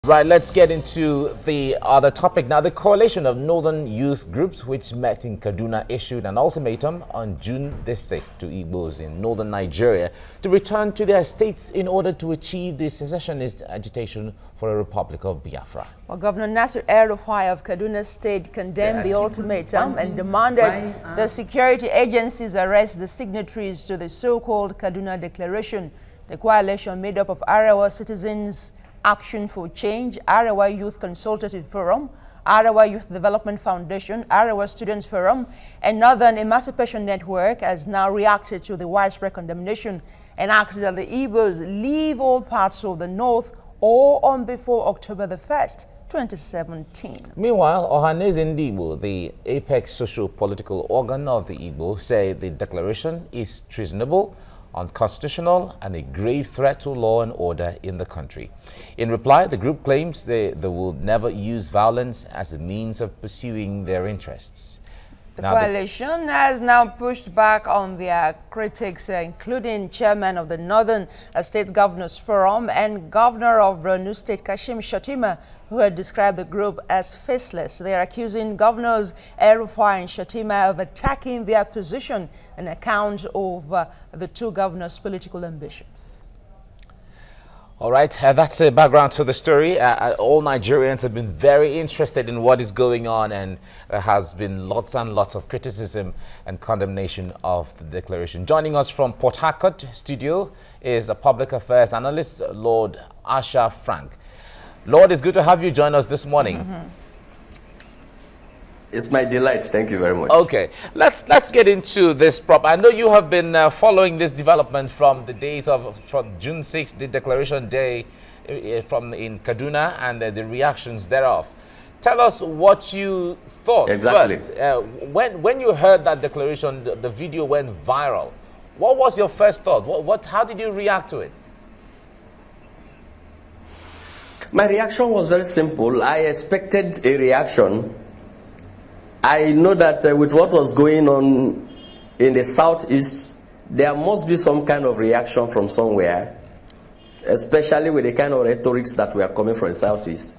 Right, let's get into the other topic. Now, the coalition of northern youth groups, which met in Kaduna, issued an ultimatum on June the 6th to Igbos in northern Nigeria to return to their states in order to achieve the secessionist agitation for a Republic of Biafra. Well, Governor Nasir Arewa of Kaduna State condemned the ultimatum and demanded the security agencies arrest the signatories to the so-called Kaduna Declaration. The coalition, made up of Arewa Citizens Action for Change, Arewa Youth Consultative Forum, Arewa Youth Development Foundation, Arewa Students Forum, and Northern Emancipation Network, has now reacted to the widespread condemnation and asked that the Igbos leave all parts of the North or on before October the 1st, 2017. Meanwhile, Ohaneze Ndigbo, the apex socio-political organ of the Igbo, say the declaration is treasonable, unconstitutional, and a grave threat to law and order in the country. In reply, the group claims they will never use violence as a means of pursuing their interests. The coalition has now pushed back on their critics, including chairman of the Northern State Governors Forum and governor of Borno State, Kashim Shettima, who had described the group as faceless. They are accusing governors Arewa and Shettima of attacking their position on account of the two governors' political ambitions. All right, that's a background to the story. All Nigerians have been very interested in what is going on, and there has been lots and lots of criticism and condemnation of the declaration. Joining us from Port Harcourt studio is a public affairs analyst, Lord Asha Frank. Lord, it's good to have you join us this morning. It's my delight. Thank you very much. Okay, let's get into this prop. I know you have been following this development from the days from June 6th, the declaration day in Kaduna, and the reactions thereof. Tell us what you thought first. When you heard that declaration, the video went viral. What was your first thought? How did you react to it? My reaction was very simple. I expected a reaction. I know that with what was going on in the southeast, there must be some kind of reaction from somewhere, especially with the kind of rhetorics that were coming from the southeast.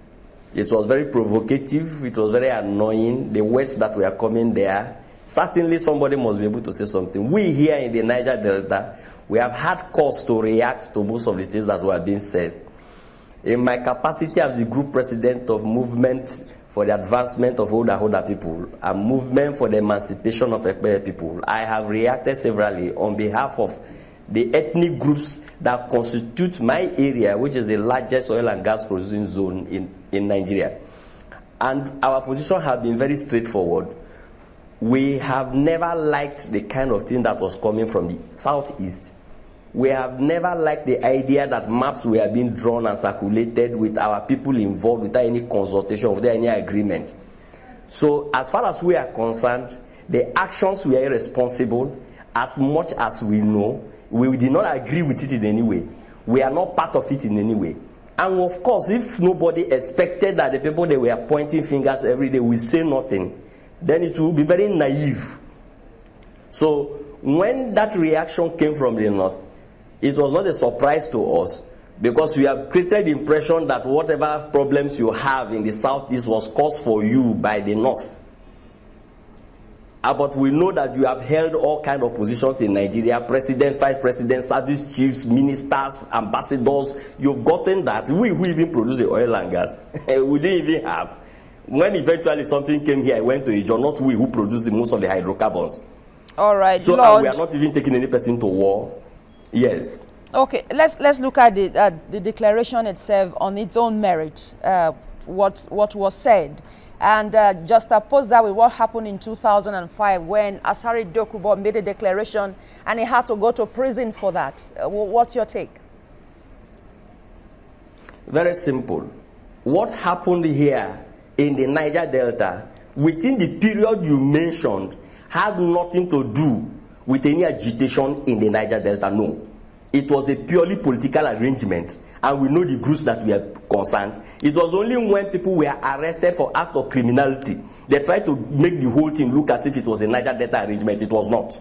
It was very provocative. It was very annoying. The words that were coming there. Certainly somebody must be able to say something. We here in the Niger Delta, we have had cause to react to most of the things that were being said. In my capacity as the group president of Movement for the Advancement of Oda People, a movement for the emancipation of Ekpere people, I have reacted severally on behalf of the ethnic groups that constitute my area, which is the largest oil and gas producing zone in Nigeria. And our position has been very straightforward. We have never liked the kind of thing that was coming from the southeast. We have never liked the idea that maps were being drawn and circulated with our people involved without any consultation, without any agreement. So as far as we are concerned, the actions were irresponsible. As much as we know, we did not agree with it in any way. We are not part of it in any way. And of course, if nobody expected that the people they were pointing fingers every day will say nothing, then it will be very naive. So when that reaction came from the north, it was not a surprise to us, because we have created the impression that whatever problems you have in the southeast was caused for you by the north. But we know that you have held all kinds of positions in Nigeria: president, vice president, service chiefs, ministers, ambassadors. You've gotten that. We who even produce the oil and gas, we didn't even have. When eventually something came here, I went to Ijo, not we who produce the most of the hydrocarbons. All right, so Lord, we are not even taking any person to war. Yes. Okay, let's look at the declaration itself on its own merit, what was said, and just oppose that with what happened in 2005 when Asari Dokubo made a declaration and he had to go to prison for that. What's your take? Very simple. What happened here in the Niger Delta within the period you mentioned had nothing to do with any agitation in the Niger Delta. No. It was a purely political arrangement, and we know the groups that were concerned. It was only when people were arrested for acts of criminality, they tried to make the whole thing look as if it was a Niger Delta arrangement. It was not.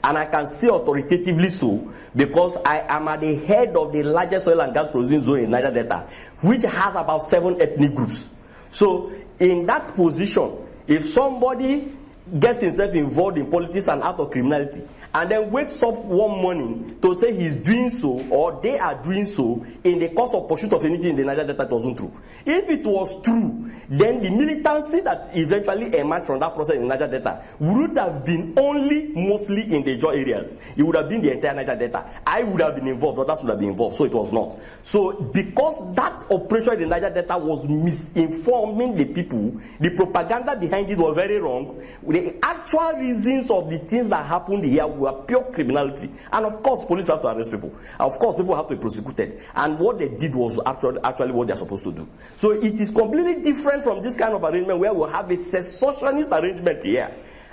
And I can say authoritatively so because I am at the head of the largest oil and gas producing zone in Niger Delta, which has about 7 ethnic groups. So in that position, if somebody gets himself involved in politics and out of criminality, and then wakes up one morning to say he's doing so or they are doing so in the course of pursuit of anything in the Niger Delta, it wasn't true. If it was true, then the militancy that eventually emerged from that process in Niger Delta would have been only mostly in the jaw areas. It would have been the entire Niger Delta. I would have been involved, others would have been involved, so it was not. So because that operation in the Niger Delta was misinforming the people, the propaganda behind it was very wrong. The actual reasons of the things that happened here were pure criminality. And of course, police have to arrest people. Of course, people have to be prosecuted. And what they did was actually what they're supposed to do. So it is completely different from this kind of arrangement where we have a secessionist arrangement here.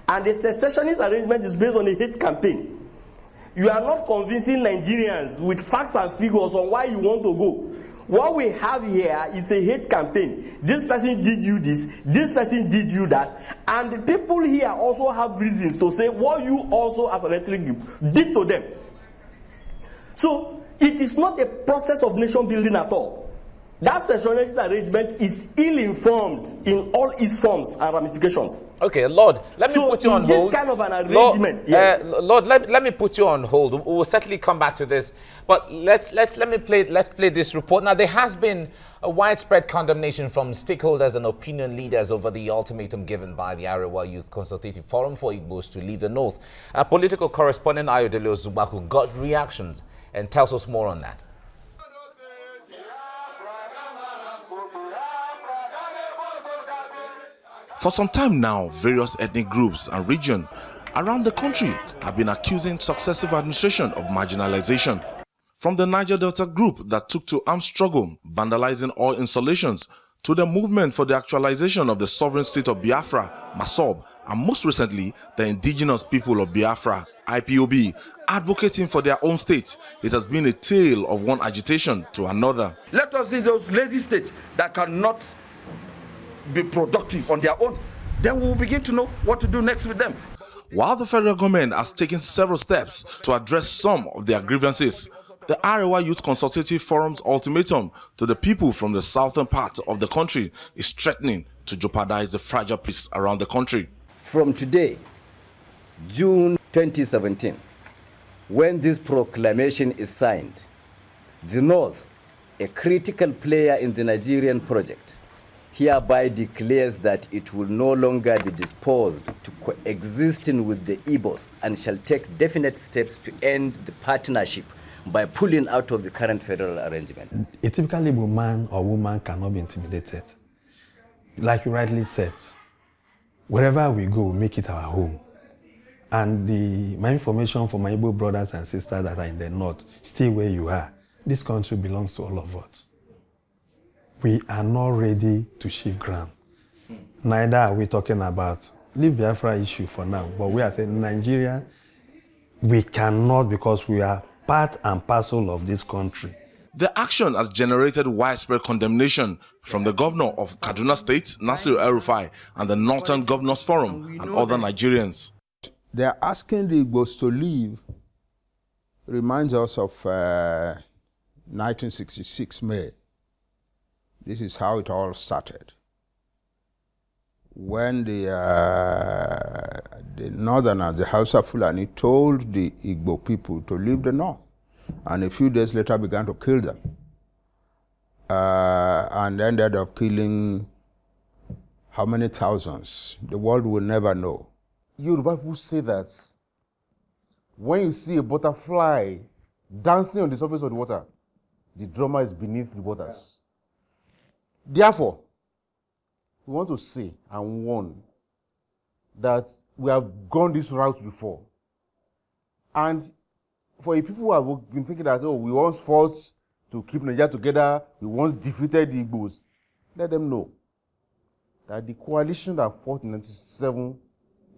And the secessionist arrangement is based on a hate campaign. You are not convincing Nigerians with facts and figures on why you want to go. What we have here is a hate campaign. This person did you this person did you that. And the people here also have reasons to say what you also as an ethnic group did to them. So it is not a process of nation building at all. That secessionist arrangement is ill-informed in all its forms and ramifications. Okay, Lord, let me put you on hold. This kind of an arrangement, Lord, let me put you on hold. We will certainly come back to this, but let's play this report. Now, there has been a widespread condemnation from stakeholders and opinion leaders over the ultimatum given by the Arewa Youth Consultative Forum for Igbos to leave the North. Our political correspondent Ayodele Zubaku got reactions and tells us more on that. For some time now, various ethnic groups and regions around the country have been accusing successive administration of marginalization. From the Niger Delta group that took to armed struggle, vandalizing oil installations, to the movement for the actualization of the sovereign state of Biafra, MASOB, and most recently, the indigenous people of Biafra, IPOB, advocating for their own state, it has been a tale of one agitation to another. Let us see those lazy states that cannot be productive on their own. Then we will begin to know what to do next with them. While the federal government has taken several steps to address some of their grievances, the Arewa Youth Consultative Forum's ultimatum to the people from the southern part of the country is threatening to jeopardize the fragile peace around the country. From today, June 2017, when this proclamation is signed, the North, a critical player in the Nigerian project, hereby declares that it will no longer be disposed to coexisting with the Igbos and shall take definite steps to end the partnership by pulling out of the current federal arrangement. A typical Igbo man or woman cannot be intimidated. Like you rightly said, wherever we go, we make it our home. And my information for my Igbo brothers and sisters that are in the North, stay where you are. This country belongs to all of us. We are not ready to shift ground. Neither are we talking about leave Biafra issue for now, but we are saying Nigeria, we cannot, because we are part and parcel of this country. The action has generated widespread condemnation from the governor of Kaduna State, Nasir El-Rufai, and the Northern Governors Forum and other Nigerians. They are asking the Igbos to leave. Reminds us of 1966 May. This is how it all started. When the Northerners, the Hausa Fulani, told the Igbo people to leave the North, and a few days later began to kill them, and ended up killing how many thousands? The world will never know. Yoruba people say that when you see a butterfly dancing on the surface of the water, the drummer is beneath the waters. Therefore, we want to say and warn that we have gone this route before. And for the people who have been thinking that, oh, we once fought to keep Nigeria together, we once defeated the Igbos, let them know that the coalition that fought in 1997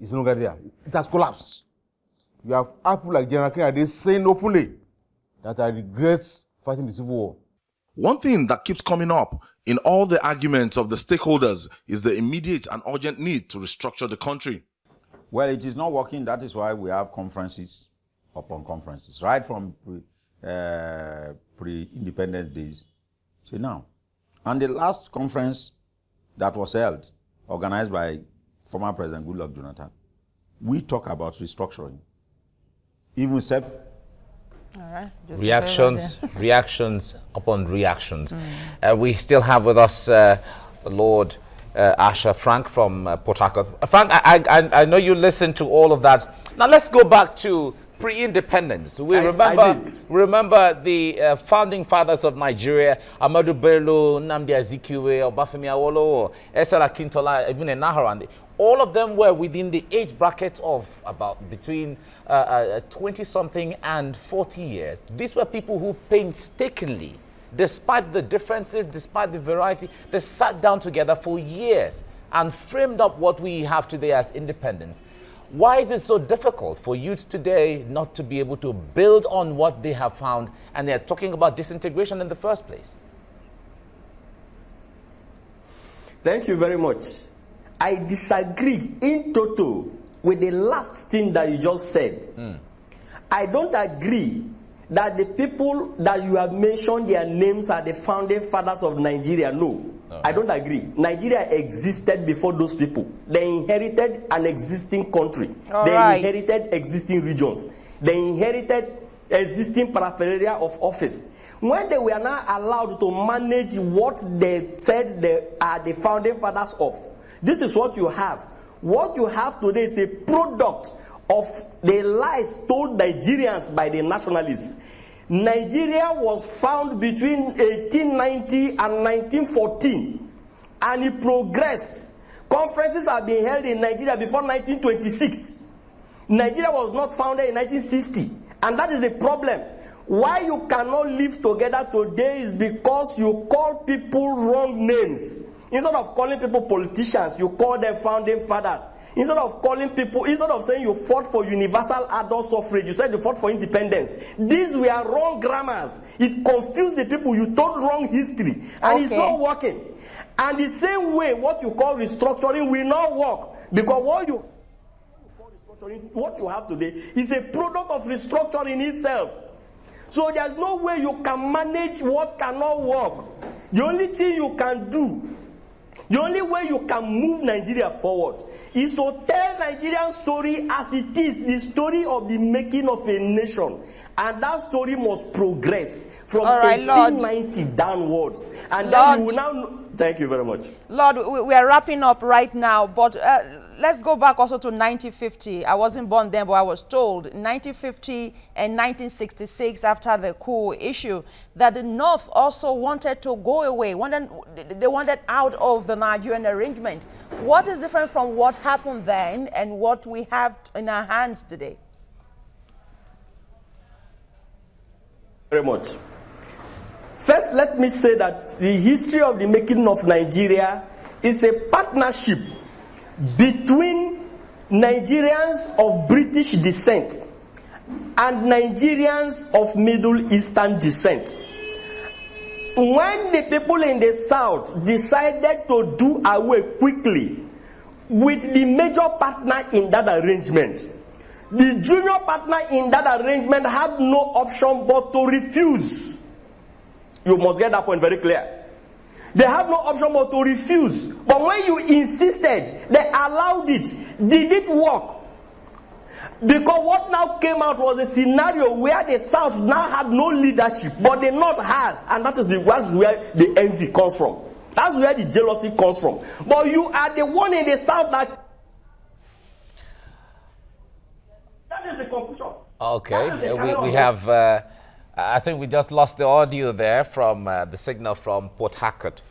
is no longer there. It has collapsed. You have people like General Kennedy saying openly that I regret fighting the Civil War. One thing that keeps coming up in all the arguments of the stakeholders is the immediate and urgent need to restructure the country. Well, it is not working. That is why we have conferences upon conferences, right from pre-independence days to now. And the last conference that was held, organized by former President Goodluck Jonathan, we talk about restructuring. Even said, all right. Reactions upon reactions. We still have with us Lord Asher Frank from Port Harcourt. Frank, I know you listened to all of that. Now let's go back to pre-independence. We remember the founding fathers of Nigeria, Ahmadu Bello, Nnamdi Azikiwe, Obafemi Awolowo, Esa Akintola, even Enahorande. All of them were within the age bracket of about between 20-something and 40 years. These were people who painstakingly, despite the differences, despite the variety, they sat down together for years and framed up what we have today as independence. Why is it so difficult for youth today not to be able to build on what they have found, and they're talking about disintegration in the first place? Thank you very much. I disagree in total with the last thing that you just said. I don't agree that the people that you have mentioned, their names are the founding fathers of Nigeria. No, I don't agree. Nigeria existed before those people. They inherited an existing country. They inherited existing regions. They inherited existing paraphernalia of office. When they were not allowed to manage what they said they are the founding fathers of, this is what you have. What you have today is a product of the lies told Nigerians by the nationalists. Nigeria was found between 1890 and 1914, and it progressed. Conferences have been held in Nigeria before 1926. Nigeria was not founded in 1960, and that is the problem. Why you cannot live together today is because you call people wrong names. Instead of calling people politicians, you call them founding fathers. Instead of calling people, instead of saying you fought for universal adult suffrage, you said you fought for independence. These were wrong grammars. It confused the people. You told wrong history, and it's not working. And the same way, what you call restructuring will not work, because what you call restructuring, what you have today, is a product of restructuring itself. So there's no way you can manage what cannot work. The only thing you can do, the only way you can move Nigeria forward, is to tell Nigerian story as it is, the story of the making of a nation. And that story must progress from 1890 downwards. And then you will now... Thank you very much. Lord, we are wrapping up right now, but let's go back also to 1950. I wasn't born then, but I was told in 1950 and 1966, after the coup issue, that the North also wanted to go away. They wanted out of the Nigerian arrangement. What is different from what happened then and what we have in our hands today? Very much. First, let me say that the history of the making of Nigeria is a partnership between Nigerians of British descent and Nigerians of Middle Eastern descent. When the people in the South decided to do away quickly with the major partner in that arrangement, the junior partner in that arrangement had no option but to refuse. You must get that point very clear. They had no option but to refuse. But when you insisted, they allowed it. Did it work? Because what now came out was a scenario where the South now had no leadership, but the North has. And that's where the envy comes from. That's where the jealousy comes from. But you are the one in the South that is the conclusion. Okay, we have... I think we just lost the audio there from the signal from Port Harcourt.